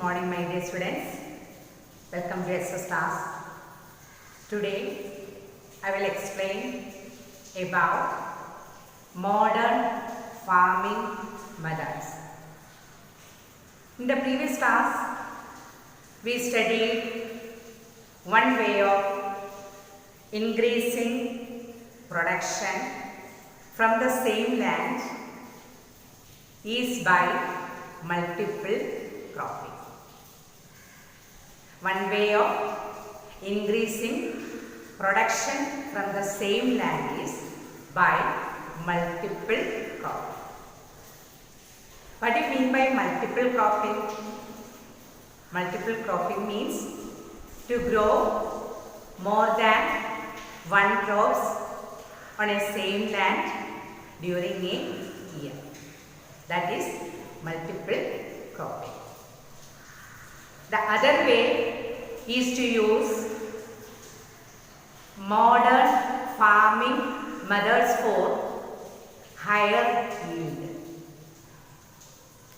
morning, my dear students. Welcome to SS class. Today, I will explain about modern farming methods. In the previous class, we studied one way of increasing production from the same land is by multiple cropping. One way of increasing production from the same land is by multiple cropping. What do you mean by multiple cropping? Multiple cropping means to grow more than one crops on a same land during a year. That is multiple cropping. The other way is to use modern farming methods for higher yield.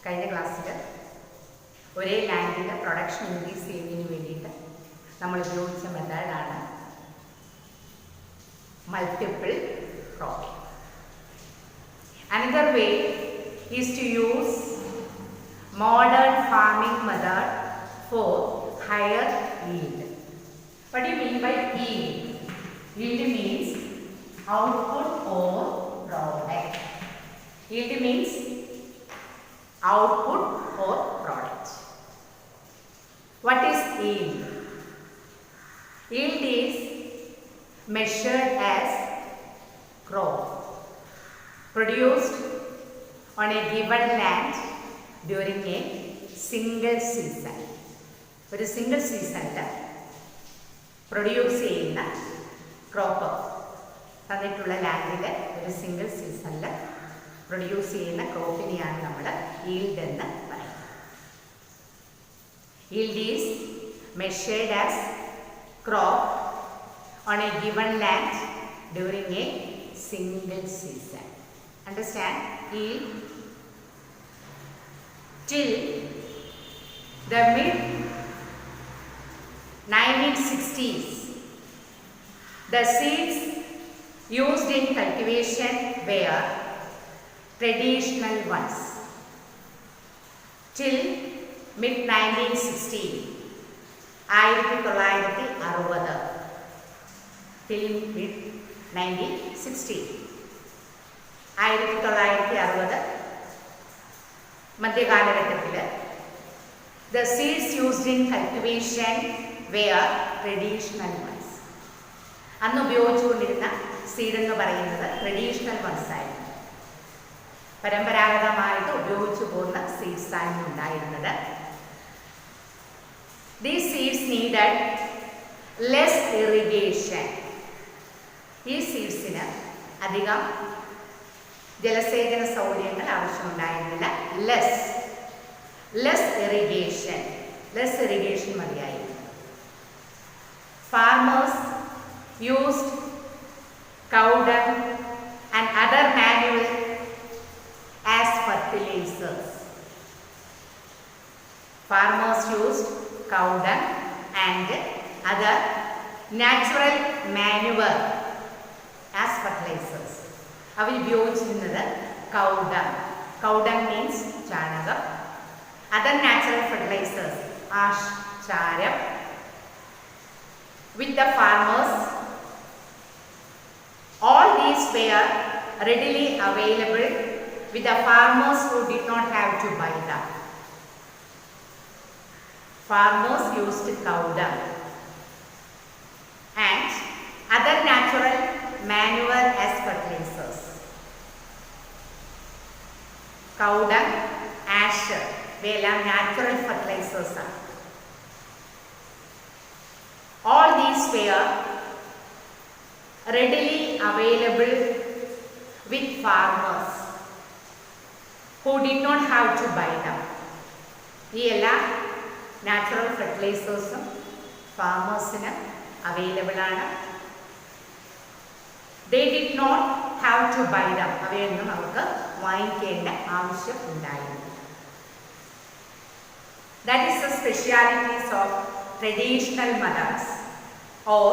കഴിഞ്ഞ ക്ലാസ്സിൽ ഒരേ ലാൻഡിൻ്റെ production increase ചെയ്യുന്നതിന് വേണ്ടിയിട്ട് നമ്മൾ ഉപയോഗിച്ച മെത്തേഡാണ് multiple cropping. Another way is to use modern farming method for higher yield. What do you mean by yield? Yield means output or product. Yield means output or product. What is yield? Yield is measured as crop produced on a given land during a single season. ഒരു single സീസണിൽ produce ചെയ്യുന്ന crop തന്നിട്ടുള്ള ലാൻഡിൽ ഒരു single സീസണിൽ produce ചെയ്യുന്ന ക്രോപ്പിനെയാണ് നമ്മൾ yield എന്ന് പറയുന്നത്. Yield is measured as crop on A given land during A single season. Understand? Yield. Till the mid 1960s, the seeds used in cultivation were traditional ones. Till mid 1960, 1960, till mid 1960. 1960 മധ്യകാലഘട്ടത്തിൽ the seeds used in cultivation were traditional ones. അന്ന് ഉപയോഗിച്ചുകൊണ്ടിരുന്ന seed എന്ന് പറയുന്നത് traditional once ആയിരുന്നു. പരമ്പരാഗതമായിട്ട് ഉപയോഗിച്ചു പോകുന്ന seeds ആയിരുന്നു ഉണ്ടായിരുന്നത്. These seeds needed less irrigation. ഈ സീഡ്സിന് അധികം ജലസേചന സൗകര്യങ്ങൾ ആവശ്യമുണ്ടായിരുന്നില്ല. ലെസ് ഇറിഗേഷൻ മതിയായിരുന്നു. Farmers used cow dung and other manure as fertilizers. Farmers used cow dung and other natural manure as fertilizers. അവർ ഉപയോഗിച്ചിരുന്നത് കൗ ഡങ് മീൻസ് ചാണകം, അതർ നാച്ചുറൽ ഫെർട്ടിലൈസേഴ്സ് ആഷ്, ചാരം. With the farmers all these were readily available with the farmers who did not have to buy them. Farmers used cow dung and other natural manure as fertilizers. Cow dung, ash, ഇവയെല്ലാം natural fertilizers ആണ്. All these were readily available with farmers who did not have to buy them. ഈ എല്ലാ natural ഫെർട്ടിലൈസേഴ്സും ഫാമേഴ്സിന് available ആണ്. They did not have to buy them. അവയൊന്നും നമുക്ക് വാങ്ങിക്കേണ്ട ആവശ്യം ഉണ്ടായിരുന്നു. That is the specialities of traditional methods or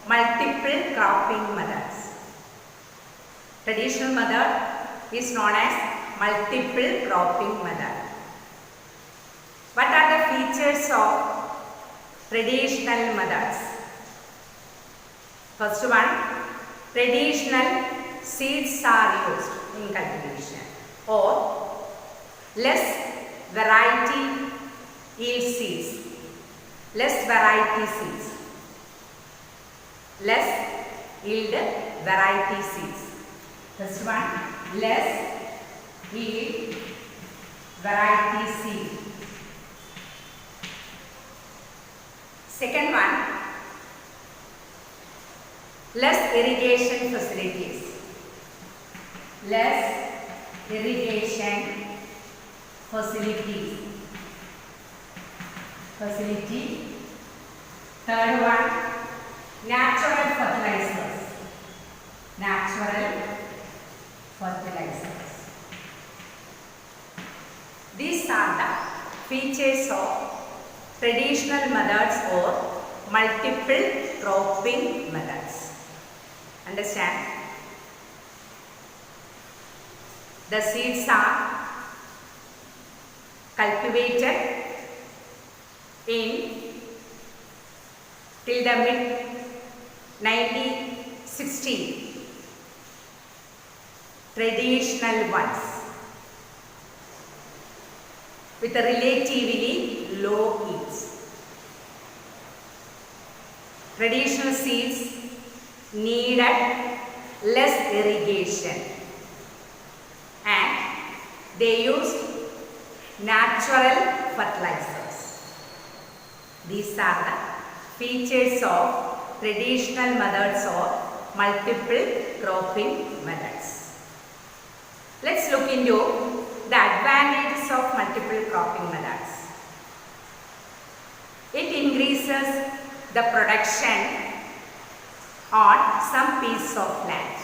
multiple cropping methods. Traditional method is known as multiple cropping method. What are the features of traditional methods? First one, traditional seeds are used in cultivation or less variety yield seeds. Less variety seeds. Less yield variety seeds. First one, less yield variety seed. Second one, less irrigation facilities. Less irrigation facility. Third one, natural fertilizers. Natural fertilizers. These are the features of traditional methods or multiple cropping methods. Understand? The seeds are cultivated in till the mid 1960. Traditional ones with a relatively low yields. Traditional seeds needed less irrigation and they used natural fertilizers. These are the features of traditional methods or multiple cropping methods. Let's look into the advantages of multiple cropping methods. It increases the production on some piece of land.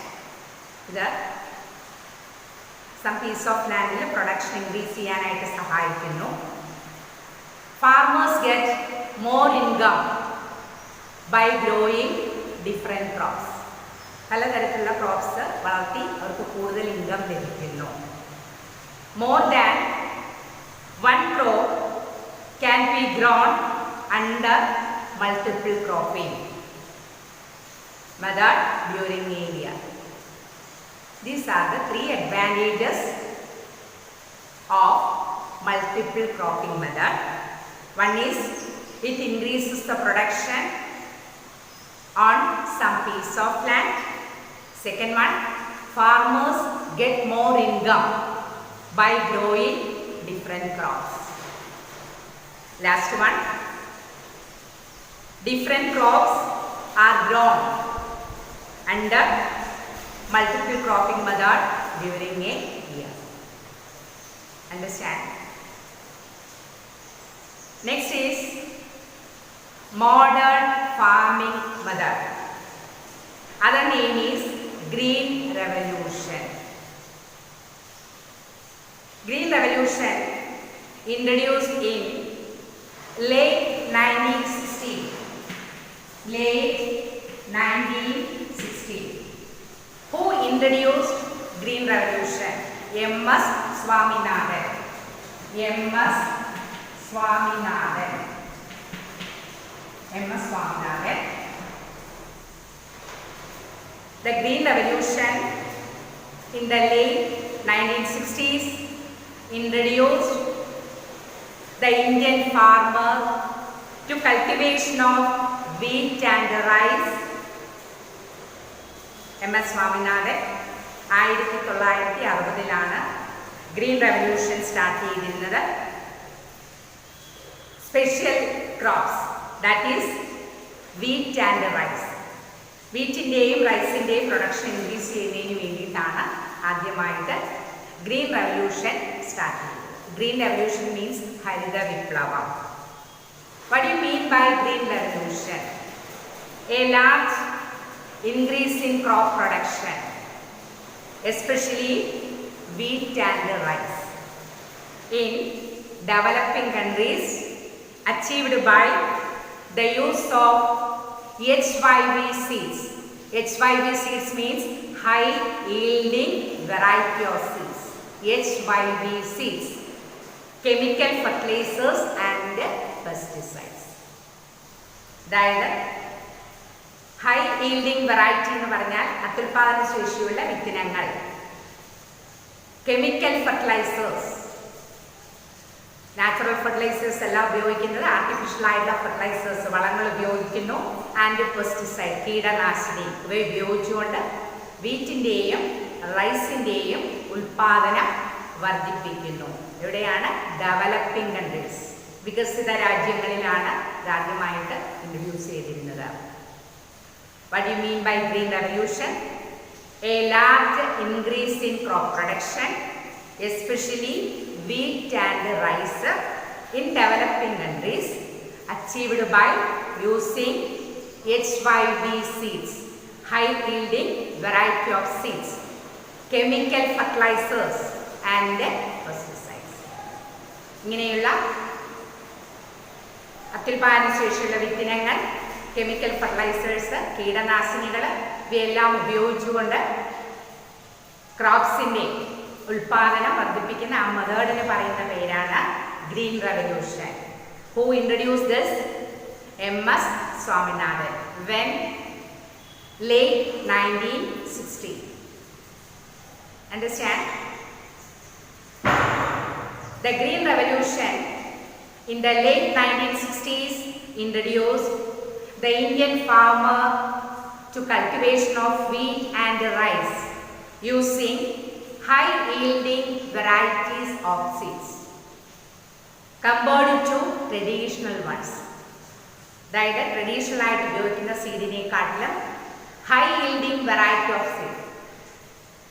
Some piece of land production increase cheyanayittu sahayikkunnu. Farmers get more income by growing different crops. പലതരത്തിലുള്ള crops വളർത്തി അവർക്ക് കൂടുതൽ income ലഭിക്കുന്നു. More than one crop can be grown under multiple cropping method during a year. These are the three advantages of multiple cropping method. One is it increases the production on some piece of land. Second one, farmers get more income by growing different crops. Last one, different crops are grown under multiple cropping method during a year. Understand? Next is modern farming method. Other name is Green Revolution. Green Revolution introduced in late 1960. Late 1960. Who introduced Green Revolution? M.S. Swaminathan. M.S. Swaminathan. M.S. Swaminathan. The Green Revolution in the late 1960s introduced the Indian farmer to cultivation of wheat and rice. M.S. Swaminathan 1960 Green Revolution start ചെയ്തിരുന്നത്. Special crops, that is wheat and rice. വീറ്റിൻ്റെയും റൈസിൻ്റെയും production increase ചെയ്യുന്നതിന് വേണ്ടിയിട്ടാണ് ആദ്യമായിട്ട് green revolution start ചെയ്തത്. Green revolution means ഹരിത വിപ്ലവം. What do you mean by green revolution? A large increase in crop production, especially wheat and rice, in developing countries achieved by the use of HYV seeds. HYV seeds means high yielding variety of seeds. HYV seeds, chemical fertilizers and pesticides. അതായത് high yielding variety എന്ന് പറഞ്ഞാൽ അത്യുൽപാദന ശേഷിയുള്ള വിത്തിനങ്ങൾ, chemical fertilisers, natural fertilisers എല്ലാം ഉപയോഗിക്കുന്നത്, artificial ആയിട്ടുള്ള fertilisers വളങ്ങൾ ഉപയോഗിക്കുന്നു, and pesticide കീടനാശിനി ഇവ ഉപയോഗിച്ചുകൊണ്ട് വീറ്റിൻ്റെയും റൈസിൻ്റെയും ഉൽപാദനം വർദ്ധിപ്പിക്കുന്നു. എവിടെയാണ്? ഡെവലപ്പിംഗ് കൺട്രീസ്, വികസിത രാജ്യങ്ങളിലാണ് ഇതാദ്യമായിട്ട് ഇൻട്രൊഡ്യൂസ് ചെയ്തിരുന്നത്. What do you mean by green revolution? A large increase in crop production, especially wheat and rice in developing countries, achieved by using HYV seeds, high yielding variety of seeds, chemical fertilizers and pesticides. ഇങ്ങനെയുള്ള അത്യുൽപാദന ശേഷിയുള്ള വിത്തിനങ്ങൾ, chemical fertilisers, കീടനാശിനികൾ ഇവയെല്ലാം ഉപയോഗിച്ചുകൊണ്ട് ക്രോപ്സിൻ്റെ ഉൽപാദനം വർദ്ധിപ്പിക്കുന്ന ആ മെത്തേഡിന് പറയുന്ന പേരാണ് green revolution. Who introduce this? MS Swaminathan when late 1960. Understand? The green revolution in the late 1960s introduced the Indian farmer to cultivation of wheat and rice using high yielding varieties of seeds compared to traditional ones. അതായത് traditional ആയിട്ട് ഉപയോഗിക്കുന്ന സീഡിനെക്കാട്ടിലും high yielding variety of seed.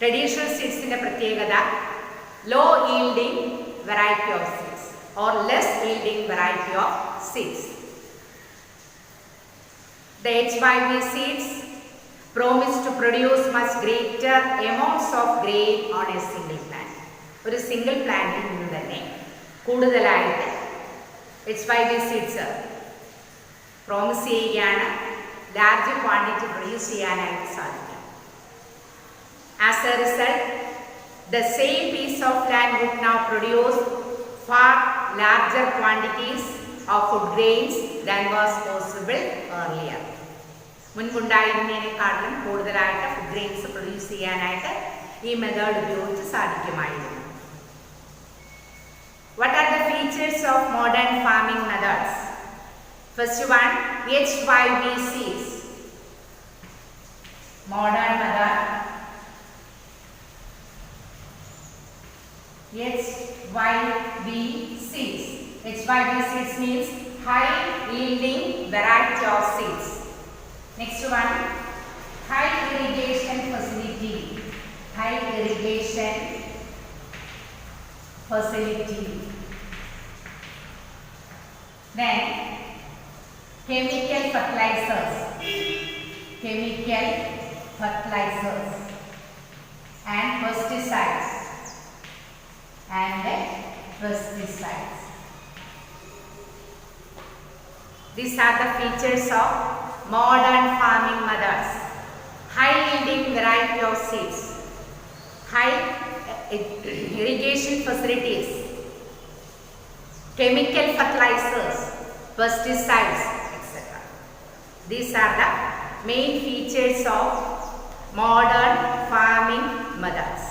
Traditional സീഡ്സിന്റെ പ്രത്യേകത low yielding variety of seeds or less yielding variety of seeds. The HYV seeds promise to produce much greater amounts of grain on a single plant. ഒരു single പ്ലാന്റിൽ നിന്ന് തന്നെ കൂടുതലായിട്ട് HYV seeds promise ചെയ്യുകയാണ് large quantity produce ചെയ്യാനായിട്ട് സാധിക്കും. As A result, the same piece of land would now produce far larger quantities of food grains than was possible earlier. മുൻപുണ്ടായിരുന്നതിനേക്കാളും കൂടുതലായിട്ട് food grains produce ചെയ്യാനായിട്ട് ഈ മെത്തേഡ് ഉപയോഗിച്ച് സാധിക്കുമായിരുന്നു. What are the features of modern farming methods? First one, HYV seeds. Modern method. HYV seeds. HYV seeds means high yielding variety of seeds. Next one, high irrigation facility. High irrigation facility. Then chemical fertilizers. Chemical fertilizers and pesticides. These are the features of modern farming methods. High yielding variety of seeds, high irrigation facilities, chemical fertilizers, pesticides, etc. These are the main features of modern farming methods.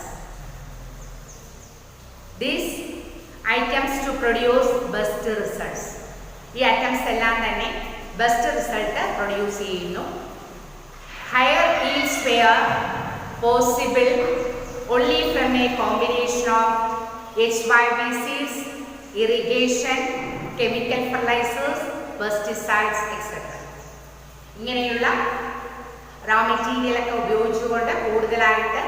These items to produce best results. ഈ items എല്ലാം തന്നെ best result produce ചെയ്യുന്നു. Higher yields were possible only from a combination of HYV seeds, irrigation, chemical fertilizers, pesticides, etc. ഇങ്ങനെയുള്ള raw material ഒക്കെ ഉപയോഗിച്ചുകൊണ്ട് കൂടുതലായിട്ട്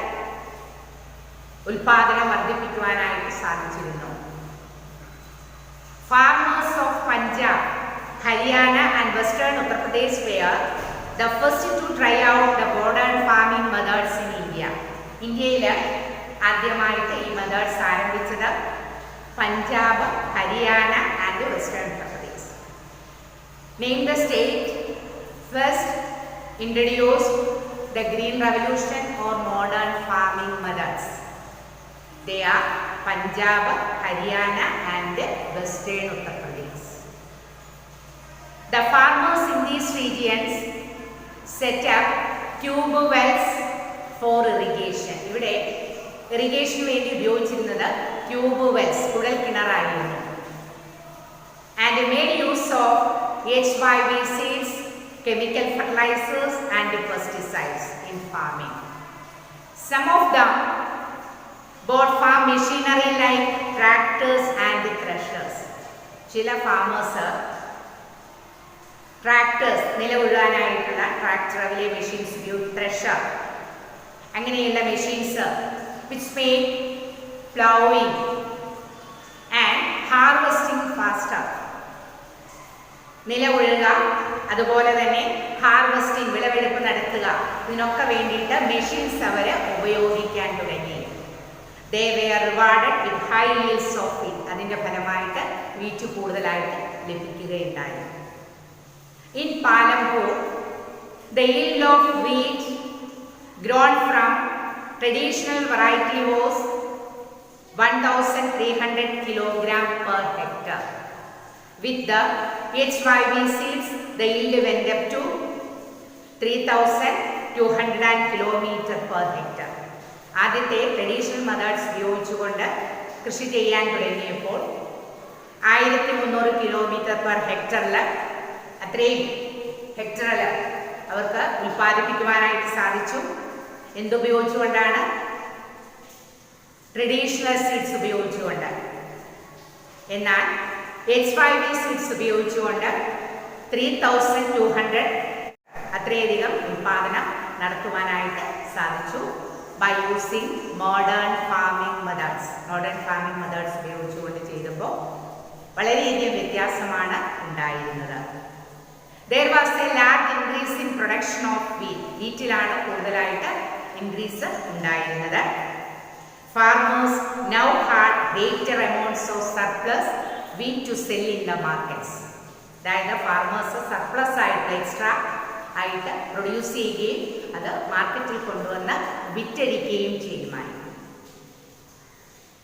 ഉൽപാദനം വർദ്ധിപ്പിക്കുവാനായിട്ട് സാധിച്ചിരുന്നു. Farmers of Punjab, Haryana and Western Uttar Pradesh were the first to try out the modern farming methods in India. ഇന്ത്യയിൽ ആദ്യമായിട്ട് ഈ methods ആരംഭിച്ചത് Punjab, Haryana and Western Uttar Pradesh. Name the state first introduced the green revolution or modern farming methods. They are Punjab, Haryana and Western Uttar Pradesh. The farmers in these regions set up tube wells for irrigation. ഇവിടെ irrigation വേണ്ടി ഉപയോഗിച്ചിരുന്നത് tube wells, കുഴൽ കിണറായിരുന്നു. And made use of HYV seeds, chemical fertilizers and pesticides in farming. Some of them bought farm machinery like tractors and threshers. ചില farmers tractors നില ഉഴുവാനായിട്ടുള്ള tractor വലിയ machines ഉപയോഗിച്ച് thresher അങ്ങനെയുള്ള machines which make ploughing and harvesting faster. നില ഉഴുക അതുപോലെ തന്നെ ഹാർവെസ്റ്റിംഗ് വിളവെടുപ്പ് നടത്തുക ഇതിനൊക്കെ വേണ്ടിയിട്ട് മെഷീൻസ് അവർ ഉപയോഗിക്കാൻ തുടങ്ങി. They were rewarded with high yields of wheat. അതിൻ്റെ ഫലമായിട്ട് വീറ്റ് കൂടുതലായിട്ട് ലഭിക്കുകയുണ്ടായി. In Palampur, the yield of wheat grown from traditional variety was 1,300 kg per hectare. With the HYV seeds, the yield went up to 3,200 kg per hectare. ആദ്യത്തെ traditional methods ഉപയോഗിച്ചുകൊണ്ട് കൃഷി ചെയ്യാൻ തുടങ്ങിയപ്പോൾ 1,300 kilometre per ഹെക്ടറിൽ അത്രയും ഹെക്ടറിൽ അവർക്ക് ഉൽപ്പാദിപ്പിക്കുവാനായിട്ട് സാധിച്ചു. എന്തുപയോഗിച്ചുകൊണ്ടാണ്? ട്രഡീഷണൽ സീഡ്സ് ഉപയോഗിച്ചുകൊണ്ട്. എന്നാൽ HYV സീഡ്സ് ഉപയോഗിച്ചുകൊണ്ട് 3,200 അത്രയധികം ഉൽപ്പാദനം നടത്തുവാനായിട്ട് സാധിച്ചു. By using modern farming methods. Modern farming methods ഉപയോഗിച്ചുകൊണ്ട് ചെയ്തപ്പോൾ വളരെയധികം വ്യത്യാസമാണ് ഉണ്ടായിരുന്നത്. There was a large increase in production of wheat. വീറ്റിലാണ് കൂടുതലായിട്ട് ഇൻക്രീസ് ഉണ്ടായിരുന്നത്. Farmers now had greater amounts of surplus wheat to sell in the markets. അതായത് farmers surplus ആയിട്ട് extra ആയിട്ട് പ്രൊഡ്യൂസ് ചെയ്യുകയും അത് മാർക്കറ്റിൽ കൊണ്ടുവന്ന് വിറ്റഴിക്കുകയും ചെയ്യുമായിരുന്നു.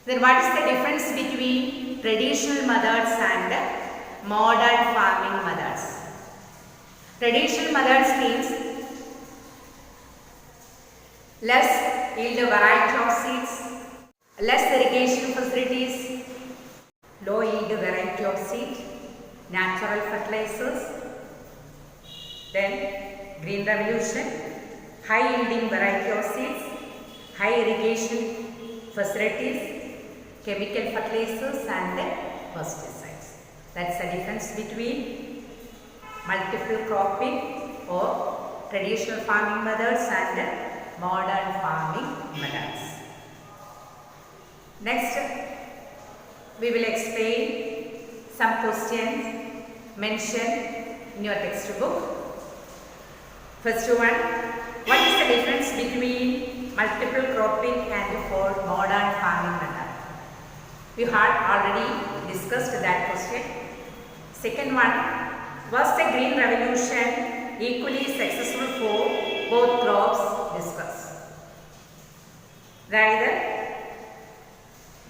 Then what is the difference between traditional methods and modern farming methods? Traditional methods means less yield variety of seeds, less irrigation facilities, low yield variety of seed, natural fertilizers, then green revolution, high yielding variety of seeds, high irrigation facilities, chemical fertilizers and pesticides. That's the difference between multiple cropping or traditional farming methods and modern farming methods. Next, we will explain some questions mentioned in your textbook. First one, what is the difference between multiple cropping and for modern farming method? We had already discussed that question. Second one, was the green revolution equally successful for both crops? Discuss. അതായത്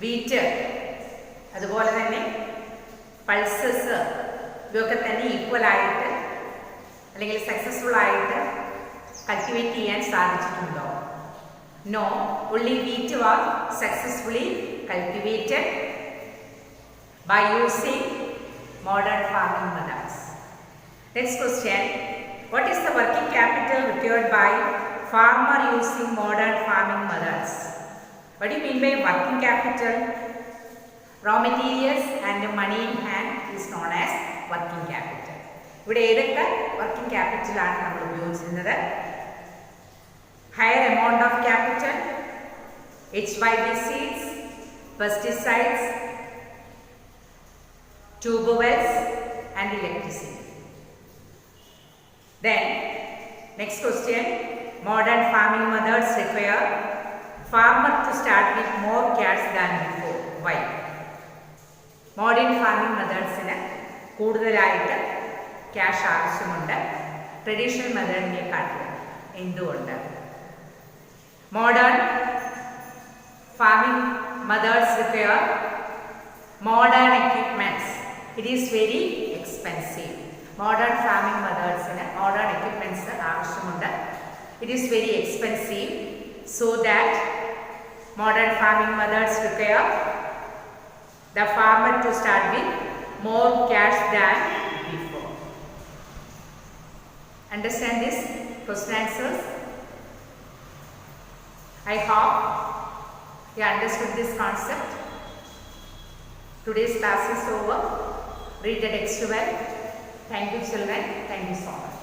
wheat അതുപോലെ തന്നെ pulses ഇതൊക്കെ തന്നെ ഈക്വലായിട്ട് അല്ലെങ്കിൽ successful ആയിട്ട് cultivate ചെയ്യാൻ സാധിച്ചിട്ടുണ്ടോ? No, only wheat was successfully cultivated by using modern farming methods. Next question, what is the working capital required by farmer using modern farming methods? What do you mean by working capital? Raw materials and money in hand is known as working capital. ഇവിടെ ഏതൊക്കെ working capital ആണ് നമ്മൾ ഉപയോഗിച്ചിരുന്നത്? Higher amount of capital, HYV seeds, pesticides, tube wells and electricity. Then next question, modern farming methods require farmer to start with more cash than before. Why? Modern farming മെത്തേഡ്സിന് കൂടുതലായിട്ട് cash ആവശ്യമുണ്ട് traditional മെത്തേഡിനെക്കാട്ടിലും. എന്തുകൊണ്ട്? Modern farming methods require modern equipments. It is very expensive. Modern farming methods and modern equipments ആവശ്യമുണ്ട്. It is very expensive, so that modern farming methods require the farmer to start with more cash than before. Understand this question answers? I hope you understood this concept. Today's class is over. Read the text well. Thank you children. Thank you so much.